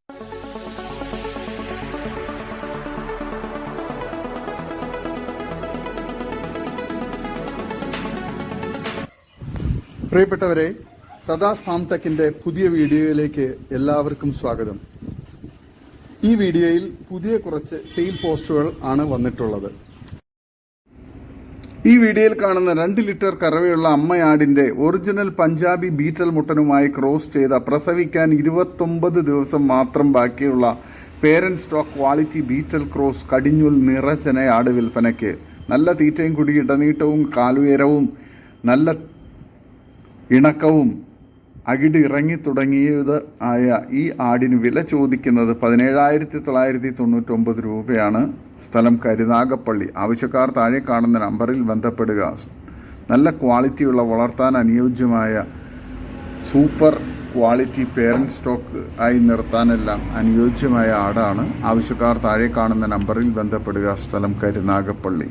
പ്രിയപ്പെട്ടവരെ, സദാസ് ഫാം ടെക്കിന്റെ പുതിയ വീഡിയോയിലേക്ക് എല്ലാവർക്കും സ്വാഗതം. ഈ വീഡിയോയിൽ പുതിയ കുറച്ച് സെയിൽ പോസ്റ്റുകൾ ആണ് വന്നിട്ടുള്ളത്. ഈ വീഡിയോയിൽ കാണുന്ന 2 ലിറ്റർ കറവയുള്ള അമ്മയാടിന്റെ ഒറിജിനൽ പഞ്ചാബി ബീറ്റൽ മുട്ടനുമായി ക്രോസ് ചെയ്ത പ്രസവിക്കാൻ 29 ദിവസം മാത്രം ബാക്കിയുള്ള parent stock quality Beetal cross കടിഞ്ഞൂൽ നിറച്ചനയാട് വിൽപ്പനയ്ക്ക്. നല്ല തീറ്റയും കുടി, ഇടനീട്ടവും കാലുയരവും നല്ല ഇണക്കവും അകിട് ഇറങ്ങി തുടങ്ങിയത് ആയ ഈ ആടിന് വില ചോദിക്കുന്നത് 17,999 രൂപയാണ്. സ്ഥലം കരുനാഗപ്പള്ളി. ആവശ്യക്കാർ താഴെ കാണുന്ന നമ്പറിൽ ബന്ധപ്പെടുക. നല്ല ക്വാളിറ്റിയുള്ള, വളർത്താൻ അനുയോജ്യമായ സൂപ്പർ ക്വാളിറ്റി പേരന്റ് സ്റ്റോക്ക് ആയി നിർത്താനെല്ലാം അനുയോജ്യമായ ആടാണ്. ആവശ്യക്കാർ താഴെ കാണുന്ന നമ്പറിൽ ബന്ധപ്പെടുക. സ്ഥലം കരുനാഗപ്പള്ളി.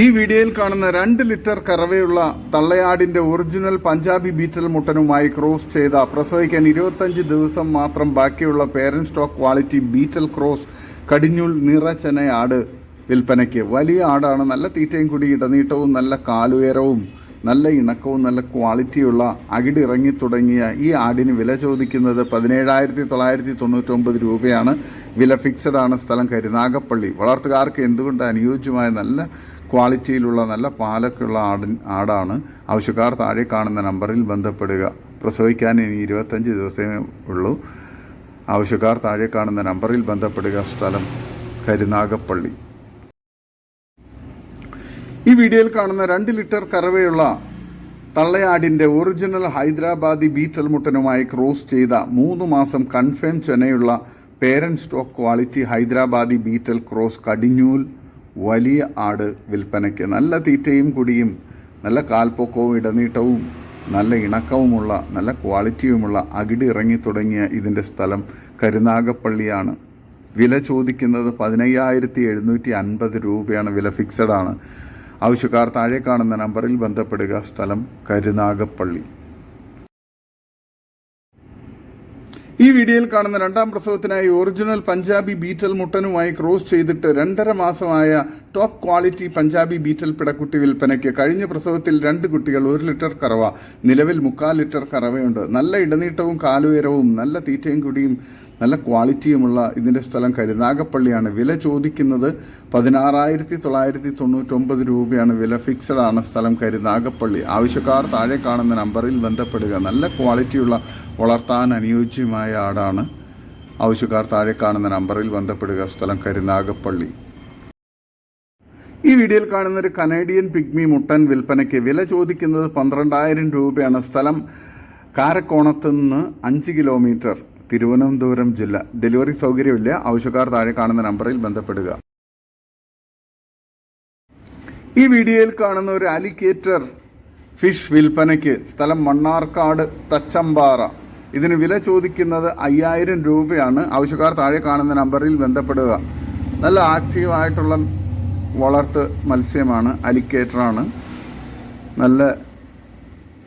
ഈ വീഡിയോയിൽ കാണുന്ന 2 ലിറ്റർ കറവയുള്ള തള്ളയാടിന്റെ ഒറിജിനൽ പഞ്ചാബി ബീറ്റൽ മുട്ടനുമായി ക്രോസ് ചെയ്ത പ്രസവിക്കാൻ 25 ദിവസം മാത്രം ബാക്കിയുള്ള parent stock quality Beetal cross കടിഞ്ഞൂൽ നിറച്ചനയാട് വിൽപ്പനയ്ക്ക്. വലിയ ആടാണ്. നല്ല തീറ്റയും കുടി, ഇടനീട്ടവും നല്ല കാലുയരവും നല്ല ഇണക്കവും നല്ല ക്വാളിറ്റിയുള്ള അകിട് ഇറങ്ങി തുടങ്ങിയ ഈ ആടിന് വില ചോദിക്കുന്നത് 17,999 രൂപയാണ്. വില ഫിക്സഡ് ആണ്. സ്ഥലം കരുനാഗപ്പള്ളി. വളർത്തുകാർക്ക് എന്തുകൊണ്ട് അനുയോജ്യമായ നല്ല ക്വാളിറ്റിയിലുള്ള നല്ല പാലൊക്കെയുള്ള ആടാണ്. ആവശ്യക്കാർ താഴെ കാണുന്ന നമ്പറിൽ ബന്ധപ്പെടുക. പ്രസവിക്കാൻ ഇനി 25 ദിവസമേ ഉള്ളൂ. ആവശ്യക്കാർ താഴെ കാണുന്ന നമ്പറിൽ ബന്ധപ്പെടുക. സ്ഥലം കരുനാഗപ്പള്ളി. ഈ വീഡിയോയിൽ കാണുന്ന 2 ലിറ്റർ കറവയുള്ള തള്ളയാടിന്റെ ഒറിജിനൽ ഹൈദരാബാദി ബീറ്റൽ മുട്ടനുമായി ക്രോസ് ചെയ്ത 3 മാസം കൺഫേം ചെനയുള്ള parent stock quality Hyderabadi Beetal cross കടിഞ്ഞൂൽ വലിയ ആട് വിൽപ്പനയ്ക്ക്. നല്ല തീറ്റയും കുടിയും നല്ല കാൽപ്പൊക്കവും ഇടനീട്ടവും നല്ല ഇണക്കവുമുള്ള നല്ല ക്വാളിറ്റിയുമുള്ള അകിട് ഇറങ്ങി തുടങ്ങിയ ഇതിൻ്റെ സ്ഥലം കരുനാഗപ്പള്ളിയാണ്. വില ചോദിക്കുന്നത് 15,750 രൂപയാണ്. വില ഫിക്സഡ് ആണ്. ആവശ്യക്കാർ താഴെ കാണുന്ന നമ്പറിൽ ബന്ധപ്പെടുക. സ്ഥലം കരുനാഗപ്പള്ളി. ഈ വീഡിയോയിൽ കാണുന്ന 2ാം പ്രസവത്തിനായി ഒറിജിനൽ പഞ്ചാബി ബീറ്റൽ മുട്ടനുമായി ക്രോസ് ചെയ്തിട്ട് 2.5 മാസമായ ടോപ്പ് ക്വാളിറ്റി പഞ്ചാബി ബീറ്റൽ പിടക്കുട്ടി വിൽപ്പനയ്ക്ക്. കഴിഞ്ഞ പ്രസവത്തിൽ 2 കുട്ടികൾ, 1 ലിറ്റർ കറവ, നിലവിൽ 3/4 ലിറ്റർ കറവയുണ്ട്. നല്ല ഇടനീട്ടവും കാലുയരവും നല്ല തീറ്റയും കുടിയും നല്ല ക്വാളിറ്റിയുമുള്ള ഇതിൻ്റെ സ്ഥലം കരുനാഗപ്പള്ളിയാണ്. വില ചോദിക്കുന്നത് 16,999 രൂപയാണ്. വില ഫിക്സഡ് ആണ്. സ്ഥലം കരുനാഗപ്പള്ളി. ആവശ്യക്കാർ താഴെ കാണുന്ന നമ്പറിൽ ബന്ധപ്പെടുക. നല്ല ക്വാളിറ്റിയുള്ള, വളർത്താൻ അനുയോജ്യമായ ആടാണ്. ആവശ്യക്കാർ താഴെ കാണുന്ന നമ്പറിൽ ബന്ധപ്പെടുക. സ്ഥലം കരുനാഗപ്പള്ളി. ഈ വീഡിയോയിൽ കാണുന്ന ഒരു കനേഡിയൻ പിഗ്മി മുട്ടൻ വിൽപ്പനയ്ക്ക്. വില ചോദിക്കുന്നത് 12,000 രൂപയാണ്. സ്ഥലം കാരക്കോണത്ത് നിന്ന് 5 കിലോമീറ്റർ, തിരുവനന്തപുരം ജില്ല. ഡെലിവറി സൗകര്യമില്ല. ആവശ്യക്കാർ താഴെ കാണുന്ന നമ്പറിൽ ബന്ധപ്പെടുക. ഈ വീഡിയോയിൽ കാണുന്ന ഒരു അലിഗേറ്റർ ഫിഷ് വിൽപ്പനയ്ക്ക്. സ്ഥലം മണ്ണാർക്കാട് തച്ചമ്പാറ. ഇതിന് വില ചോദിക്കുന്നത് 5,000 രൂപയാണ്. ആവശ്യക്കാർ താഴെ കാണുന്ന നമ്പറിൽ ബന്ധപ്പെടുക. നല്ല ആക്റ്റീവായിട്ടുള്ള വളർത്ത് മത്സ്യമാണ്. അലിഗേറ്ററാണ്. നല്ല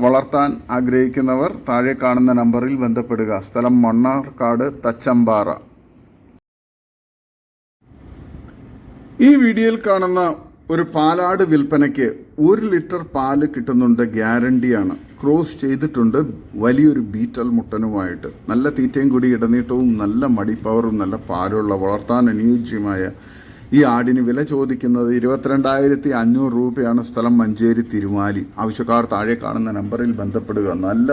വളർത്താൻ ആഗ്രഹിക്കുന്നവർ താഴെ കാണുന്ന നമ്പറിൽ ബന്ധപ്പെടുക. സ്ഥലം മണ്ണാർക്കാട് തച്ചമ്പാറ. ഈ വീഡിയോയിൽ കാണുന്ന ഒരു പാലാട് വിൽപ്പനയ്ക്ക്. 1 ലിറ്റർ പാല് കിട്ടുന്നുണ്ട്. ഗ്യാരണ്ടിയാണ്. ക്രോസ് ചെയ്തിട്ടുണ്ട് വലിയൊരു ബീറ്റൽ മുട്ടനുമായിട്ട്. നല്ല തീറ്റയും കൂടി, ഇടനീട്ടവും നല്ല മടിപ്പവറും നല്ല പാലുള്ള, വളർത്താൻ അനുയോജ്യമായ ഈ ആടിന് വില ചോദിക്കുന്നത് 22,500 രൂപയാണ്. സ്ഥലം മഞ്ചേരി തിരുമാലി. ആവശ്യക്കാർ താഴെ കാണുന്ന നമ്പറിൽ ബന്ധപ്പെടുക. നല്ല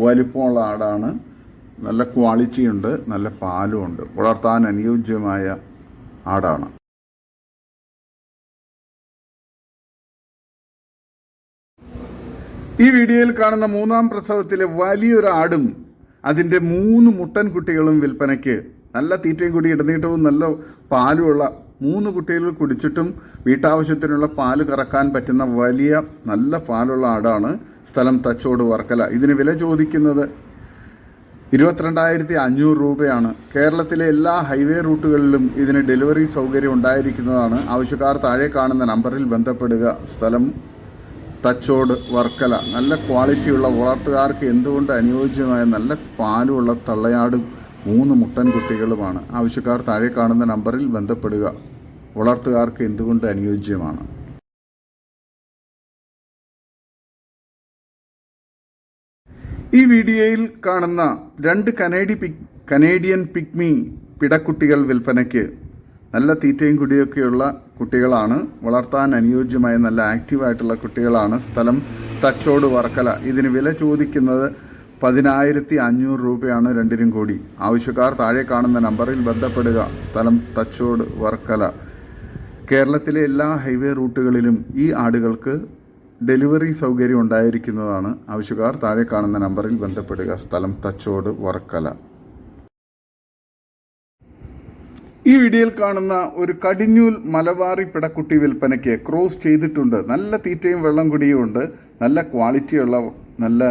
വലിപ്പമുള്ള ആടാണ്. നല്ല ക്വാളിറ്റിയുണ്ട്. നല്ല പാലുമുണ്ട്. വളർത്താൻ അനുയോജ്യമായ ആടാണ്. ഈ വീഡിയോയിൽ കാണുന്ന 3ാം പ്രസവത്തിലെ വലിയൊരു ആടും അതിൻ്റെ 3 മുട്ടൻ കുട്ടികളും വിൽപ്പനയ്ക്ക്. നല്ല തീറ്റയും കൂടി, ഇടനീട്ടവും നല്ല പാലുമുള്ള 3 കുട്ടികൾ കുടിച്ചിട്ടും വീട്ടാവശ്യത്തിനുള്ള പാല് കറക്കാൻ പറ്റുന്ന വലിയ നല്ല പാലുള്ള ആടാണ്. സ്ഥലം തച്ചോട് വർക്കല. ഇതിന് വില ചോദിക്കുന്നത് 22,500 രൂപയാണ്. കേരളത്തിലെ എല്ലാ ഹൈവേ റൂട്ടുകളിലും ഇതിന് ഡെലിവറി സൗകര്യം ഉണ്ടായിരിക്കുന്നതാണ്. ആവശ്യക്കാർ താഴെ കാണുന്ന നമ്പറിൽ ബന്ധപ്പെടുക. സ്ഥലം തച്ചോട് വർക്കല. നല്ല ക്വാളിറ്റിയുള്ള വളർത്തുകാർക്ക് എന്തുകൊണ്ട് അനുയോജ്യമായ നല്ല പാലുമുള്ള തള്ളയാടും 3 മുട്ടൻകുട്ടികളുമാണ്. ആവശ്യക്കാർ താഴെ കാണുന്ന നമ്പറിൽ ബന്ധപ്പെടുക. വളർത്തുകാർക്ക് എന്തുകൊണ്ട് അനുയോജ്യമാണ്. ഈ വീഡിയോയിൽ കാണുന്ന 2 കനേഡിയൻ പിഗ്മി പിടക്കുട്ടികൾ വിൽപ്പനയ്ക്ക്. നല്ല തീറ്റയും കുടിയൊക്കെയുള്ള കുട്ടികളാണ്. വളർത്താൻ അനുയോജ്യമായ നല്ല ആക്റ്റീവായിട്ടുള്ള കുട്ടികളാണ്. സ്ഥലം തച്ചോട് വർക്കല. ഇതിന് വില ചോദിക്കുന്നത് 10,500 രൂപയാണ് രണ്ടിനും കൂടി. ആവശ്യക്കാർ താഴെ കാണുന്ന നമ്പറിൽ ബന്ധപ്പെടുക. സ്ഥലം തച്ചോട് വർക്കല. കേരളത്തിലെ എല്ലാ ഹൈവേ റൂട്ടുകളിലും ഈ ആടുകൾക്ക് ഡെലിവറി സൗകര്യം ഉണ്ടായിരിക്കുന്നതാണ്. ആവശ്യക്കാർ താഴെ കാണുന്ന നമ്പറിൽ ബന്ധപ്പെടുക. സ്ഥലം തച്ചോട് വർക്കല. ഈ വീഡിയോയിൽ കാണുന്ന ഒരു കടിഞ്ഞൂൽ മലബാറി പിടക്കുട്ടി വിൽപ്പനയ്ക്ക്. ക്രോസ് ചെയ്തിട്ടുണ്ട്. നല്ല തീറ്റയും വെള്ളം കുടിയും ഉണ്ട്. നല്ല ക്വാളിറ്റിയുള്ള നല്ല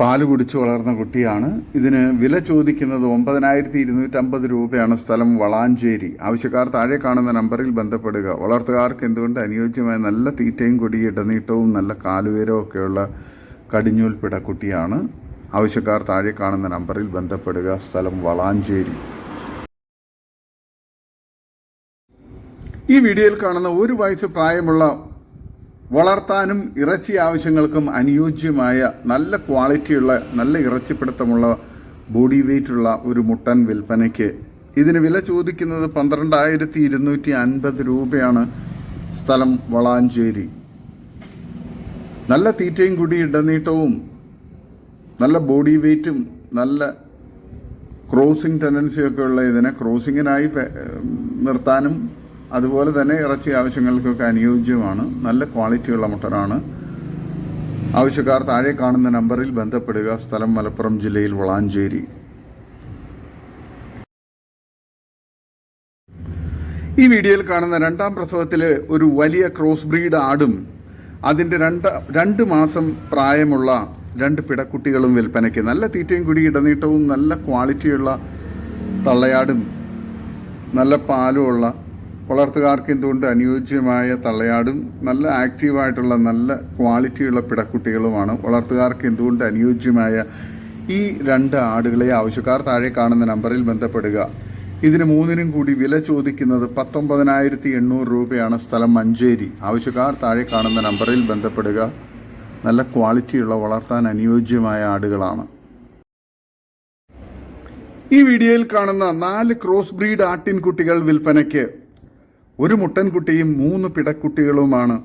പാല് കുടിച്ച് വളർന്ന കുട്ടിയാണ്. ഇതിന് വില ചോദിക്കുന്നത് 9,250 രൂപയാണ്. സ്ഥലം വളാഞ്ചേരി. ആവശ്യക്കാർ താഴെ കാണുന്ന നമ്പറിൽ ബന്ധപ്പെടുക. വളർത്തുകാർക്ക് എന്തുകൊണ്ട് അനുയോജ്യമായ നല്ല തീറ്റയും കുടിയും ഇടനീട്ടവും നല്ല കാലുവേരവും ഒക്കെയുള്ള കടിഞ്ഞൂൽ പിടക്കുട്ടിയാണ്. ആവശ്യക്കാർ താഴെ കാണുന്ന നമ്പറിൽ ബന്ധപ്പെടുക. സ്ഥലം വളാഞ്ചേരി. ഈ വീഡിയോയിൽ കാണുന്ന 1 വയസ്സ് പ്രായമുള്ള വളർത്താനും ഇറച്ചി ആവശ്യങ്ങൾക്കും അനുയോജ്യമായ നല്ല ക്വാളിറ്റിയുള്ള നല്ല ഇറച്ചിപ്പിടുത്തമുള്ള ബോഡി വെയ്റ്റുള്ള ഒരു മുട്ടൻ വിൽപ്പനയ്ക്ക്. ഇതിന് വില ചോദിക്കുന്നത് 12,250 രൂപയാണ്. സ്ഥലം വളാഞ്ചേരി. നല്ല തീറ്റയും കുടി ഇടനീട്ടവും നല്ല ബോഡി വെയ്റ്റും നല്ല ക്രോസിംഗ് ടെൻഡൻസിയൊക്കെ ഉള്ള ഇതിനെ ക്രോസിങ്ങിനായി നിർത്താനും അതുപോലെ തന്നെ ഇറച്ചി ആവശ്യങ്ങൾക്കൊക്കെ അനുയോജ്യമാണ്. നല്ല ക്വാളിറ്റിയുള്ള മുട്ടനാണ്. ആവശ്യക്കാർ താഴെ കാണുന്ന നമ്പറിൽ ബന്ധപ്പെടുക. സ്ഥലം മലപ്പുറം ജില്ലയിൽ വളാഞ്ചേരി. ഈ വീഡിയോയിൽ കാണുന്ന 2ാം പ്രസവത്തിലെ ഒരു വലിയ ക്രോസ് ബ്രീഡ് ആടും അതിൻ്റെ 2 മാസം പ്രായമുള്ള 2 പിടക്കുട്ടികളും വിൽപ്പനയ്ക്ക്. നല്ല തീറ്റയും കുടി ഇടനീട്ടവും നല്ല ക്വാളിറ്റിയുള്ള തള്ളയാടും നല്ല പാലുമുള്ള വളർത്തുകാർക്ക് എന്തുകൊണ്ട് അനുയോജ്യമായ തള്ളയാടും നല്ല ആക്റ്റീവായിട്ടുള്ള നല്ല ക്വാളിറ്റിയുള്ള പിടക്കുട്ടികളുമാണ്. വളർത്തുകാർക്ക് എന്തുകൊണ്ട് അനുയോജ്യമായ ഈ 2 ആടുകളെ ആവശ്യക്കാർ താഴെ കാണുന്ന നമ്പറിൽ ബന്ധപ്പെടുക. ഇതിന് 3നും കൂടി വില ചോദിക്കുന്നത് 19,800 രൂപയാണ്. സ്ഥലം മഞ്ചേരി. ആവശ്യക്കാർ താഴെ കാണുന്ന നമ്പറിൽ ബന്ധപ്പെടുക. നല്ല ക്വാളിറ്റിയുള്ള വളർത്താൻ അനുയോജ്യമായ ആടുകളാണ്. ഈ വീഡിയോയിൽ കാണുന്ന 4 ക്രോസ് ബ്രീഡ് ആട്ടിൻകുട്ടികൾ വിൽപ്പനയ്ക്ക്. ഒരു മുട്ടൻകുട്ടിയും 3 പിടക്കുട്ടികളുമാണ്.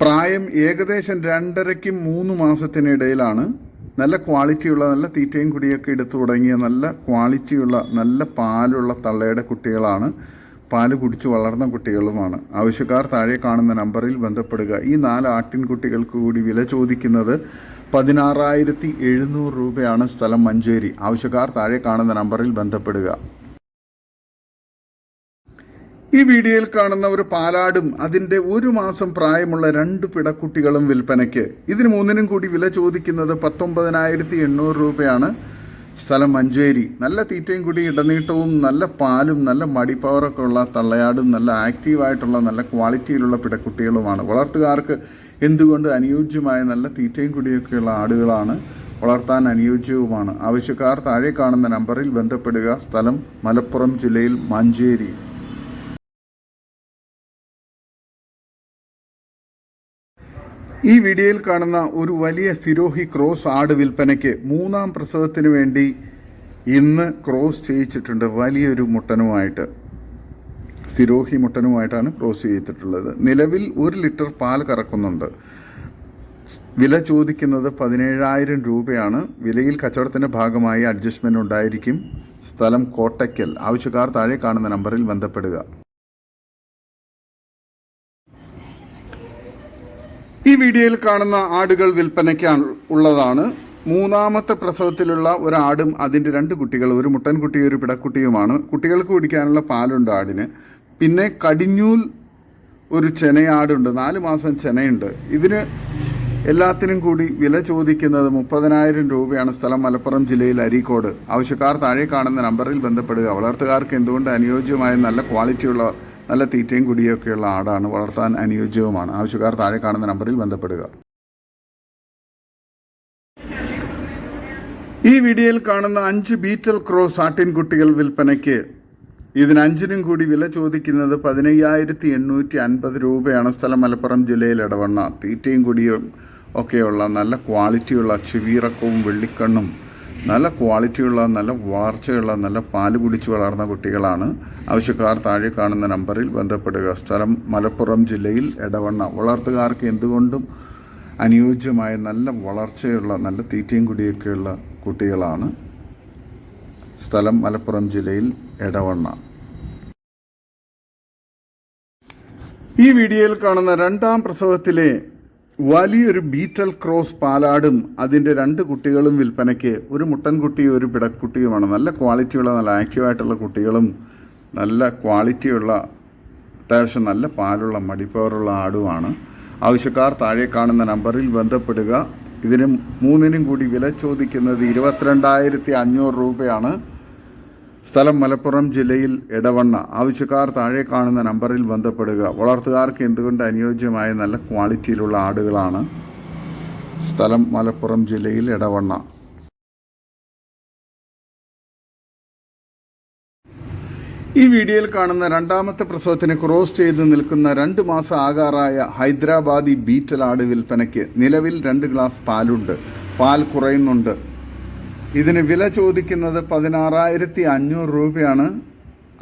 പ്രായം ഏകദേശം 2.5-നും 3 മാസത്തിനിടയിലാണ്. നല്ല ക്വാളിറ്റിയുള്ള നല്ല തീറ്റയും കുടിയൊക്കെ എടുത്തു തുടങ്ങിയ നല്ല ക്വാളിറ്റിയുള്ള നല്ല പാലുള്ള തള്ളയുടെ കുട്ടികളാണ്. പാല് കുടിച്ച് വളർന്ന കുട്ടികളുമാണ്. ആവശ്യക്കാർ താഴെ കാണുന്ന നമ്പറിൽ ബന്ധപ്പെടുക. ഈ 4 ആട്ടിൻകുട്ടികൾക്ക് കൂടി വില ചോദിക്കുന്നത് 16,700 രൂപയാണ്. സ്ഥലം മഞ്ചേരി. ആവശ്യക്കാർ താഴെ കാണുന്ന നമ്പറിൽ ബന്ധപ്പെടുക. ഈ വീഡിയോയിൽ കാണുന്ന ഒരു പാലാടും അതിൻ്റെ 1 മാസം പ്രായമുള്ള 2 പിടക്കുട്ടികളും വിൽപ്പനയ്ക്ക്. ഇതിന് 3നും കൂടി വില ചോദിക്കുന്നത് 19,800 രൂപയാണ്. സ്ഥലം മഞ്ചേരി. നല്ല തീറ്റയും കൂടി ഇടനീട്ടവും നല്ല പാലും നല്ല മടിപ്പവറൊക്കെ ഉള്ള തള്ളയാടും നല്ല ആക്റ്റീവായിട്ടുള്ള നല്ല ക്വാളിറ്റിയിലുള്ള പിടക്കുട്ടികളുമാണ്. വളർത്തുകാർക്ക് എന്തുകൊണ്ട് അനുയോജ്യമായ നല്ല തീറ്റയും കുടിയൊക്കെയുള്ള ആടുകളാണ്. വളർത്താൻ അനുയോജ്യവുമാണ്. ആവശ്യക്കാർ താഴെ കാണുന്ന നമ്പറിൽ ബന്ധപ്പെടുക. സ്ഥലം മലപ്പുറം ജില്ലയിൽ മഞ്ചേരി. ഈ വീഡിയോയിൽ കാണുന്ന ഒരു വലിയ സിരോഹി ക്രോസ് ആട് വിൽപ്പനയ്ക്ക്. 3ാം പ്രസവത്തിന് വേണ്ടി ഇന്ന് ക്രോസ് ചെയ്യിച്ചിട്ടുണ്ട്. വലിയൊരു മുട്ടനുമായിട്ട് സിരോഹി മുട്ടനുമായിട്ടാണ് ക്രോസ് ചെയ്തിട്ടുള്ളത്. നിലവിൽ 1 ലിറ്റർ പാൽ കറക്കുന്നുണ്ട്. വില ചോദിക്കുന്നത് 17,000 രൂപയാണ്. വിലയിൽ കച്ചവടത്തിൻ്റെ ഭാഗമായി അഡ്ജസ്റ്റ്മെൻറ്റ് ഉണ്ടായിരിക്കും. സ്ഥലം കോട്ടയ്ക്കൽ. ആവശ്യക്കാർ താഴെ കാണുന്ന നമ്പറിൽ ബന്ധപ്പെടുക. ഈ വീഡിയോയിൽ കാണുന്ന ആടുകൾ വിൽപ്പനയ്ക്കാണ് ഉള്ളതാണ്. 3ാമത്തെ പ്രസവത്തിലുള്ള ഒരാടും അതിൻ്റെ 2 കുട്ടികൾ, ഒരു മുട്ടൻകുട്ടിയും ഒരു പിടക്കുട്ടിയുമാണ്. കുട്ടികൾക്ക് കുടിക്കാനുള്ള പാലുണ്ട് ആടിന്. പിന്നെ കടിഞ്ഞൂൽ ഒരു ചെനയാടുണ്ട്. 4 മാസം ചെനയുണ്ട്. ഇതിന് എല്ലാത്തിനും കൂടി വില ചോദിക്കുന്നത് 30,000 രൂപയാണ്. സ്ഥലം മലപ്പുറം ജില്ലയിൽ അരീക്കോട്. ആവശ്യക്കാർ താഴെ കാണുന്ന നമ്പറിൽ ബന്ധപ്പെടുക. വളർത്തുകാർക്ക് എന്തുകൊണ്ട് അനുയോജ്യമായ നല്ല ക്വാളിറ്റിയുള്ള നല്ല തീറ്റയും കുടിയൊക്കെയുള്ള ആടാണ്, വളർത്താൻ അനുയോജ്യവുമാണ്. ആവശ്യക്കാർ താഴെ കാണുന്ന നമ്പറിൽ ബന്ധപ്പെടുക. ഈ വീഡിയോയിൽ കാണുന്ന 5 ബീറ്റൽ ക്രോസ് ആട്ടിൻകുട്ടികൾ വിൽപ്പനയ്ക്ക്. ഇതിന് 5നും കൂടി വില ചോദിക്കുന്നത് 15,850 രൂപയാണ്. സ്ഥലം മലപ്പുറം ജില്ലയിൽ എടവണ്ണ. തീറ്റയും കുടിയും ഒക്കെയുള്ള നല്ല ക്വാളിറ്റിയുള്ള ചെവിയിറക്കവും വെള്ളിക്കണ്ണും നല്ല ക്വാളിറ്റിയുള്ള നല്ല വളർച്ചയുള്ള നല്ല പാല് കുടിച്ച് വളർന്ന കുട്ടികളാണ്. ആവശ്യക്കാർ താഴെ കാണുന്ന നമ്പറിൽ ബന്ധപ്പെടുക. സ്ഥലം മലപ്പുറം ജില്ലയിൽ എടവണ്ണ. വളർത്തുകാർക്ക് എന്തുകൊണ്ടും അനുയോജ്യമായ നല്ല വളർച്ചയുള്ള നല്ല തീറ്റയും കുടിയൊക്കെയുള്ള കുട്ടികളാണ്. സ്ഥലം മലപ്പുറം ജില്ലയിൽ എടവണ്ണ. ഈ വീഡിയോയിൽ കാണുന്ന 2ാം പ്രസവത്തിലെ വലിയൊരു ബീറ്റൽ ക്രോസ് പാലാടും അതിൻ്റെ 2 കുട്ടികളും വിൽപ്പനയ്ക്ക്. ഒരു മുട്ടൻകുട്ടിയും ഒരു പിടക്കുട്ടിയുമാണ്. നല്ല ക്വാളിറ്റിയുള്ള നല്ല ആക്റ്റീവായിട്ടുള്ള കുട്ടികളും നല്ല ക്വാളിറ്റിയുള്ള അത്യാവശ്യം നല്ല പാലുള്ള മടിപ്പവറുള്ള ആടുമാണ്. ആവശ്യക്കാർ താഴെ കാണുന്ന നമ്പറിൽ ബന്ധപ്പെടുക. ഇതിന് 3നും കൂടി വില ചോദിക്കുന്നത് 22,500 രൂപയാണ്. സ്ഥലം മലപ്പുറം ജില്ലയിൽ എടവണ്ണ. ആവശ്യക്കാർ താഴെ കാണുന്ന നമ്പറിൽ ബന്ധപ്പെടുക. വളർത്തുകാർക്ക് എന്തുകൊണ്ട് അനുയോജ്യമായ നല്ല ക്വാളിറ്റിയിലുള്ള ആടുകളാണ്. സ്ഥലം മലപ്പുറം ജില്ലയിൽ എടവണ്ണ. ഈ വീഡിയോയിൽ കാണുന്ന 2ാമത്തെ പ്രസവത്തിന് ക്രോസ് ചെയ്ത് നിൽക്കുന്ന 2 മാസം ആകാറായ ഹൈദരാബാദി ബീറ്റൽ ആട് വിൽപ്പനയ്ക്ക്. നിലവിൽ 2 ഗ്ലാസ് പാലുണ്ട്. പാൽ കുറയുന്നുണ്ട്. ഇതിന് വില ചോദിക്കുന്നത് 16,500 രൂപയാണ്.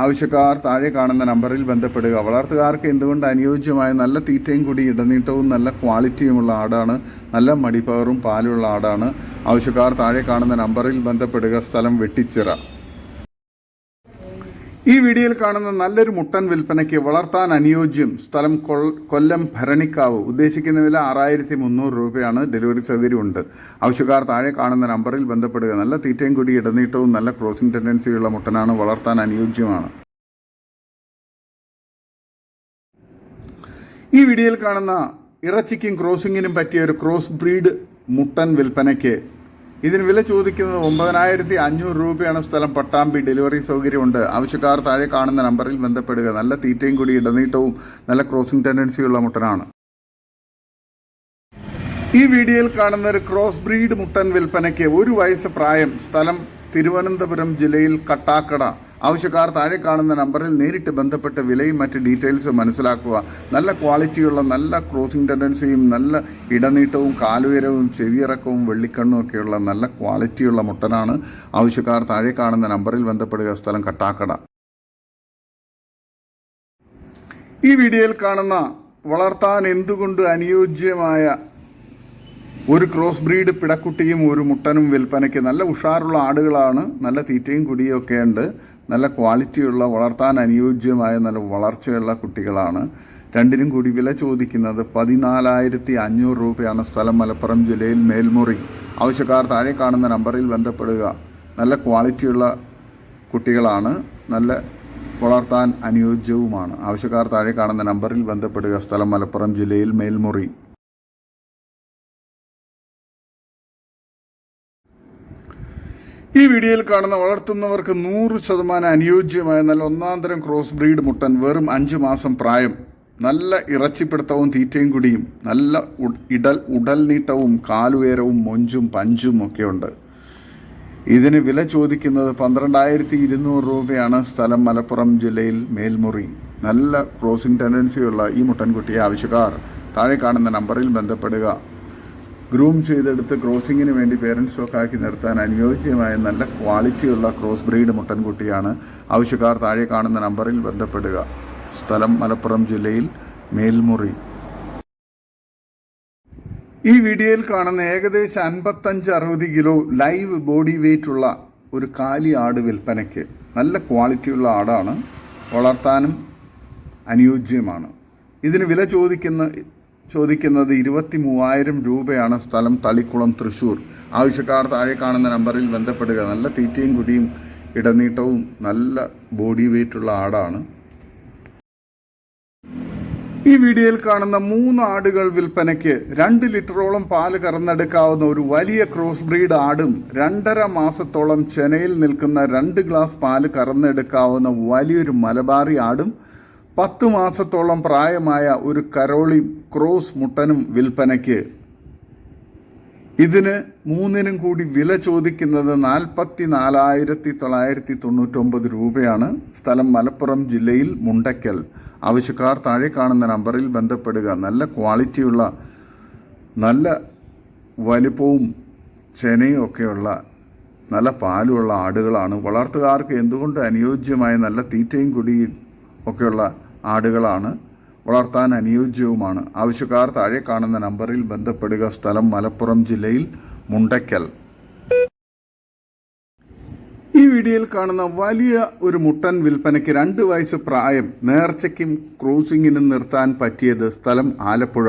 ആവശ്യക്കാർ താഴെ കാണുന്ന നമ്പറിൽ ബന്ധപ്പെടുക. വളർത്തുകാർക്ക് എന്തുകൊണ്ട് അനുയോജ്യമായ നല്ല തീറ്റയും കൂടി ഇടനീട്ടവും നല്ല ക്വാളിറ്റിയുമുള്ള ആടാണ്. നല്ല മടിപ്പവറും പാലുള്ള ആടാണ്. ആവശ്യക്കാർ താഴെ കാണുന്ന നമ്പറിൽ ബന്ധപ്പെടുക. സ്ഥലം വെട്ടിച്ചിറ. ഈ വീഡിയോയിൽ കാണുന്ന നല്ലൊരു മുട്ടൻ വിൽപ്പനയ്ക്ക്. വളർത്താൻ അനുയോജ്യം. സ്ഥലം കൊല്ലം ഭരണിക്കാവ്. ഉദ്ദേശിക്കുന്ന വില 6,300 രൂപയാണ്. ഡെലിവറി സൗകര്യമുണ്ട്. ആവശ്യക്കാർ താഴെ കാണുന്ന നമ്പറിൽ ബന്ധപ്പെടുക. നല്ല തീറ്റയും കൂടി ഇടനീട്ടവും നല്ല ക്രോസിംഗ് ടെൻഡൻസിയുള്ള മുട്ടനാണ്. വളർത്താൻ അനുയോജ്യമാണ്. ഈ വീഡിയോയിൽ കാണുന്ന ഇറച്ചിക്കും ക്രോസിങ്ങിനും പറ്റിയ ഒരു ക്രോസ് ബ്രീഡ് മുട്ടൻ വിൽപ്പനയ്ക്ക്. ഇതിന് വില ചോദിക്കുന്നത് 9,500 രൂപയാണ്. സ്ഥലം പട്ടാമ്പി. ഡെലിവറി സൗകര്യമുണ്ട്. ആവശ്യക്കാർ താഴെ കാണുന്ന നമ്പറിൽ ബന്ധപ്പെടുക. നല്ല തീറ്റയും കൂടി ഇടനീട്ടവും നല്ല ക്രോസിംഗ് ടെൻഡൻസിയുള്ള മുട്ടനാണ്. ഈ വീഡിയോയിൽ കാണുന്ന ഒരു ക്രോസ് ബ്രീഡ് മുട്ടൻ വിൽപ്പനയ്ക്ക്. 1 വയസ്സ് പ്രായം. സ്ഥലം തിരുവനന്തപുരം ജില്ലയിൽ കട്ടാക്കട. ആവശ്യക്കാർ താഴെ കാണുന്ന നമ്പറിൽ നേരിട്ട് ബന്ധപ്പെട്ട് വിലയും മറ്റ് ഡീറ്റെയിൽസ് മനസ്സിലാക്കുക. നല്ല ക്വാളിറ്റിയുള്ള നല്ല ക്രോസിംഗ് ടെൻഡൻസിയും നല്ല ഇടനീട്ടവും കാലുയരവും ചെവിയിറക്കവും വെള്ളിക്കണ്ണും ഒക്കെയുള്ള നല്ല ക്വാളിറ്റിയുള്ള മുട്ടനാണ്. ആവശ്യക്കാർ താഴെ കാണുന്ന നമ്പറിൽ ബന്ധപ്പെടുക. സ്ഥലം കട്ടാക്കട. ഈ വീഡിയോയിൽ കാണുന്ന വളർത്താൻ എന്തുകൊണ്ട് അനുയോജ്യമായ ഒരു ക്രോസ് ബ്രീഡ് പിടക്കുട്ടിയും ഒരു മുട്ടനും വിൽപ്പനയ്ക്ക്. നല്ല ഉഷാറുള്ള ആടുകളാണ്. നല്ല തീറ്റയും കുടിയും ഒക്കെ ഉണ്ട്. നല്ല ക്വാളിറ്റിയുള്ള വളർത്താൻ അനുയോജ്യമായ നല്ല വളർച്ചയുള്ള കുട്ടികളാണ്. 2നും കൂടി വില ചോദിക്കുന്നത് 14,500 രൂപയാണ്. സ്ഥലം മലപ്പുറം ജില്ലയിൽ മേൽമുറി. ആവശ്യക്കാർ താഴെ കാണുന്ന നമ്പറിൽ ബന്ധപ്പെടുക. നല്ല ക്വാളിറ്റിയുള്ള കുട്ടികളാണ്. നല്ല വളർത്താൻ അനുയോജ്യവുമാണ്. ആവശ്യക്കാർ താഴെ കാണുന്ന നമ്പറിൽ ബന്ധപ്പെടുക. സ്ഥലം മലപ്പുറം ജില്ലയിൽ മേൽമുറി. ഈ വീഡിയോയിൽ കാണുന്ന വളർത്തുന്നവർക്ക് 100% അനുയോജ്യമായ നല്ല ഒന്നാന്തരം ക്രോസ് ബ്രീഡ് മുട്ടൻ. വെറും 5 മാസം പ്രായം. നല്ല ഇറച്ചിപ്പിടുത്തവും തീറ്റയും കുടിയും നല്ല ഉടൽ നീട്ടവും കാലുയരവും മൊഞ്ചും പഞ്ചും ഒക്കെയുണ്ട്. ഇതിന് വില ചോദിക്കുന്നത് 12,200 രൂപയാണ്. സ്ഥലം മലപ്പുറം ജില്ലയിൽ മേൽമുറി. നല്ല ക്രോസിംഗ് ടെൻഡൻസിയുള്ള ഈ മുട്ടൻകുട്ടിയെ ആവശ്യക്കാർ താഴെ കാണുന്ന നമ്പറിൽ ബന്ധപ്പെടുക. ഗ്രൂം ചെയ്തെടുത്ത് ക്രോസിങ്ങിന് വേണ്ടി പേരൻറ് സ്റ്റോക്കാക്കി നിർത്താൻ അനുയോജ്യമായ നല്ല ക്വാളിറ്റിയുള്ള ക്രോസ് ബ്രീഡ് മുട്ടൻകുട്ടിയാണ്. ആവശ്യക്കാർ താഴെ കാണുന്ന നമ്പറിൽ ബന്ധപ്പെടുക. സ്ഥലം മലപ്പുറം ജില്ലയിൽ മേൽമുറി. ഈ വീഡിയോയിൽ കാണുന്ന ഏകദേശം 55-60 കിലോ ലൈവ് ബോഡി വെയ്റ്റ് ഉള്ള ഒരു കാലി ആട് വിൽപ്പനയ്ക്ക്. നല്ല ക്വാളിറ്റിയുള്ള ആടാണ്. വളർത്താനും അനുയോജ്യമാണ്. ഇതിന് വില ചോദിക്കുന്നത് 23,000 രൂപയാണ്. സ്ഥലം തളിക്കുളം തൃശ്ശൂർ. ആവശ്യക്കാർ താഴെ കാണുന്ന നമ്പറിൽ ബന്ധപ്പെടുക. നല്ല തീറ്റയും കുടിയും ഇടനീട്ടവും നല്ല ബോഡി വെയ്റ്റുള്ള ആടാണ്. ഈ വീഡിയോയിൽ കാണുന്ന 3 ആടുകൾ വിൽപ്പനയ്ക്ക്. 2 ലിറ്ററോളം പാല് കറന്നെടുക്കാവുന്ന ഒരു വലിയ ക്രോസ് ബ്രീഡ് ആടും 2.5 മാസത്തോളം ചെനയിൽ നിൽക്കുന്ന 2 ഗ്ലാസ് പാല് കറന്നെടുക്കാവുന്ന വലിയൊരു മലബാറി ആടും 10 മാസത്തോളം പ്രായമായ ഒരു കരോളി ക്രോസ് മുട്ടനും വിൽപ്പനയ്ക്ക്. ഇതിന് 3നും കൂടി വില ചോദിക്കുന്നത് 44,999 രൂപയാണ്. സ്ഥലം മലപ്പുറം ജില്ലയിൽ മുണ്ടയ്ക്കൽ. ആവശ്യക്കാർ താഴെ കാണുന്ന നമ്പറിൽ ബന്ധപ്പെടുക. നല്ല ക്വാളിറ്റിയുള്ള, നല്ല വലിപ്പവും ചെനയും ഒക്കെയുള്ള, നല്ല പാലുമുള്ള ആടുകളാണ്. വളർത്തുകാർക്ക് എന്തുകൊണ്ട് അനുയോജ്യമായ നല്ല തീറ്റയും കുടിയും ഒക്കെയുള്ള ആടുകളാണ്. വളർത്താൻ അനുയോജ്യവുമാണ്. ആവശ്യക്കാർ താഴെ കാണുന്ന നമ്പറിൽ ബന്ധപ്പെടുക. സ്ഥലം മലപ്പുറം ജില്ലയിൽ മുണ്ടയ്ക്കൽ. ഈ വീഡിയോയിൽ കാണുന്ന വലിയ ഒരു മുട്ടൻ വിൽപ്പനയ്ക്ക്. 2 വയസ്സ് പ്രായം, നേർച്ചയ്ക്കും ക്രൂസിങ്ങിനും നിർത്താൻ പറ്റിയത്. സ്ഥലം ആലപ്പുഴ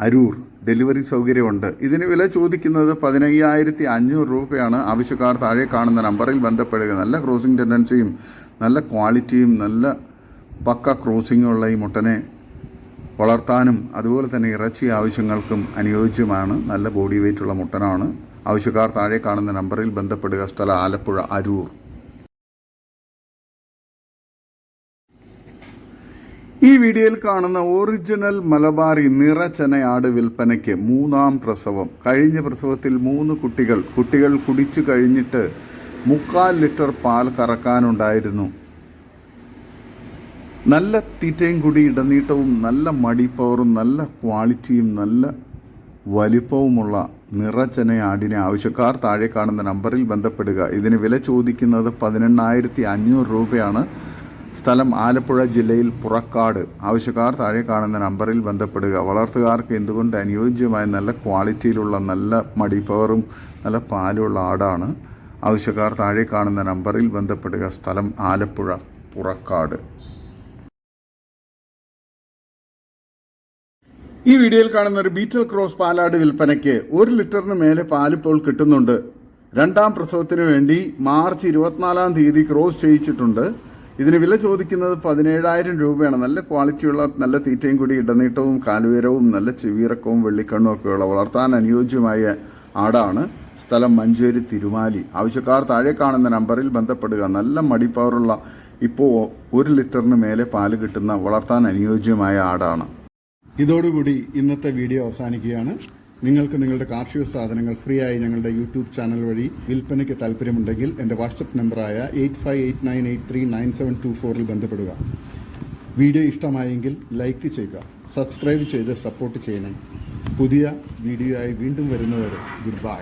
അരൂർ. ഡെലിവറി സൗകര്യമുണ്ട്. ഇതിന് വില ചോദിക്കുന്നത് 15,500 രൂപയാണ്. ആവശ്യക്കാർ താഴെ കാണുന്ന നമ്പറിൽ ബന്ധപ്പെടുക. നല്ല ക്രോസിംഗ് ടെൻഡൻസിയും നല്ല ക്വാളിറ്റിയും നല്ല പക്ക ക്രോസിങ്ങുള്ള ഈ മുട്ടനെ വളർത്താനും അതുപോലെ തന്നെ ഇറച്ചി ആവശ്യങ്ങൾക്കും അനുയോജ്യമാണ്. നല്ല ബോഡി വെയ്റ്റുള്ള മുട്ടനാണ്. ആവശ്യക്കാർ താഴെ കാണുന്ന നമ്പറിൽ ബന്ധപ്പെടുക. സ്ഥലം ആലപ്പുഴ അരൂർ. ഈ വീഡിയോയിൽ കാണുന്ന ഒറിജിനൽ മലബാറി നിറച്ചനയാട് വിൽപ്പനയ്ക്ക്. 3ാം പ്രസവം. കഴിഞ്ഞ പ്രസവത്തിൽ 3 കുട്ടികൾ കുടിച്ചു കഴിഞ്ഞിട്ട് 3/4 ലിറ്റർ പാൽ കറക്കാനുണ്ടായിരുന്നു. നല്ല തീറ്റയും കൂടി ഇടനീട്ടവും നല്ല മടിപ്പവറും നല്ല ക്വാളിറ്റിയും നല്ല വലിപ്പവുമുള്ള നിറച്ചനയാടിനെ ആവശ്യക്കാർ താഴെ കാണുന്ന നമ്പറിൽ ബന്ധപ്പെടുക. ഇതിന് വില ചോദിക്കുന്നത് 18,500 രൂപയാണ്. സ്ഥലം ആലപ്പുഴ ജില്ലയിൽ പുറക്കാട്. ആവശ്യക്കാർ താഴെ കാണുന്ന നമ്പറിൽ ബന്ധപ്പെടുക. വളർത്തുകാർക്ക് എന്തുകൊണ്ട് അനുയോജ്യമായ നല്ല ക്വാളിറ്റിയിലുള്ള നല്ല മടിപ്പവറും നല്ല പാലുള്ള ആടാണ്. ആവശ്യക്കാർ താഴെ കാണുന്ന നമ്പറിൽ ബന്ധപ്പെടുക. സ്ഥലം ആലപ്പുഴ പുറക്കാട്. ഈ വീഡിയോയിൽ കാണുന്ന ഒരു ബീറ്റൽ ക്രോസ് പാലാട് വിൽപ്പനയ്ക്ക്. 1 ലിറ്ററിന് മേലെ പാലിപ്പോൾ കിട്ടുന്നുണ്ട്. 2ാം പ്രസവത്തിന് വേണ്ടി മാർച്ച് 24-ാം തീയതി ക്രോസ് ചെയ്യിച്ചിട്ടുണ്ട്. ഇതിന് വില ചോദിക്കുന്നത് 17,000 രൂപയാണ്. നല്ല ക്വാളിറ്റിയുള്ള, നല്ല തീറ്റയും കൂടി ഇടനീട്ടവും കാലുയരവും നല്ല ചെവിയിറക്കവും വെള്ളിക്കണ്ണും ഒക്കെയുള്ള വളർത്താൻ അനുയോജ്യമായ ആടാണ്. സ്ഥലം മഞ്ചേരി തിരുമാലി. ആവശ്യക്കാർ താഴെ കാണുന്ന നമ്പറിൽ ബന്ധപ്പെടുക. നല്ല മടിപ്പവറുള്ള, ഇപ്പോൾ 1 ലിറ്ററിന് മേലെ പാല് കിട്ടുന്ന വളർത്താൻ അനുയോജ്യമായ ആടാണ്. ഇതോടുകൂടി ഇന്നത്തെ വീഡിയോ അവസാനിക്കുകയാണ്. നിങ്ങൾക്ക് നിങ്ങളുടെ കാർഷിക സാധനങ്ങൾ ഫ്രീ ആയി ഞങ്ങളുടെ യൂട്യൂബ് ചാനൽ വഴി വിൽപ്പനയ്ക്ക് താല്പര്യമുണ്ടെങ്കിൽ എൻ്റെ വാട്സപ്പ് നമ്പറായ 8589839724 ബന്ധപ്പെടുക. വീഡിയോ ഇഷ്ടമായെങ്കിൽ ലൈക്ക് ചെയ്യുക, സബ്സ്ക്രൈബ് ചെയ്ത് സപ്പോർട്ട് ചെയ്യണം. പുതിയ വീഡിയോ ആയി വീണ്ടും വരുന്നവരെ ഗുഡ് ബൈ.